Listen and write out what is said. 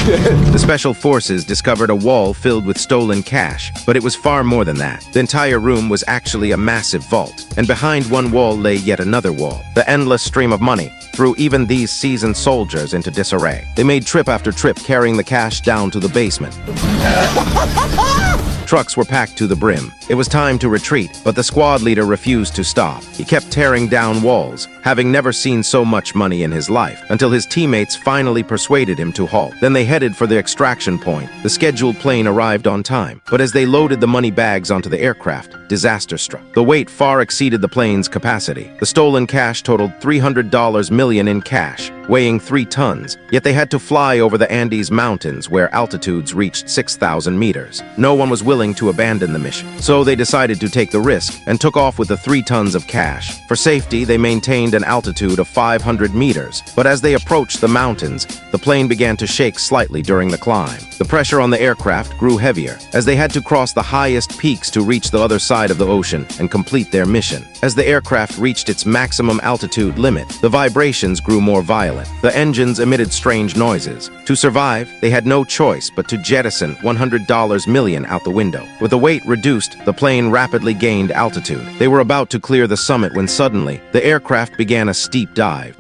The special forces discovered a wall filled with stolen cash, but it was far more than that. The entire room was actually a massive vault, and behind one wall lay yet another wall. The endless stream of money threw even these seasoned soldiers into disarray. They made trip after trip carrying the cash down to the basement. Trucks were packed to the brim. It was time to retreat, but the squad leader refused to stop. He kept tearing down walls, having never seen so much money in his life, until his teammates finally persuaded him to halt. Then they headed for the extraction point. The scheduled plane arrived on time, but as they loaded the money bags onto the aircraft, disaster struck. The weight far exceeded the plane's capacity. The stolen cash totaled $300 million in cash, weighing 3 tons, yet they had to fly over the Andes Mountains where altitudes reached 6,000 meters. No one was willing to abandon the mission, so they decided to take the risk and took off with the 3 tons of cash. For safety, they maintained an altitude of 500 meters, but as they approached the mountains, the plane began to shake slightly during the climb. The pressure on the aircraft grew heavier, as they had to cross the highest peaks to reach the other side of the ocean and complete their mission. As the aircraft reached its maximum altitude limit, the vibrations grew more violent. The engines emitted strange noises. To survive, they had no choice but to jettison $100 million out the window. With the weight reduced, the plane rapidly gained altitude. They were about to clear the summit when suddenly, the aircraft began a steep dive.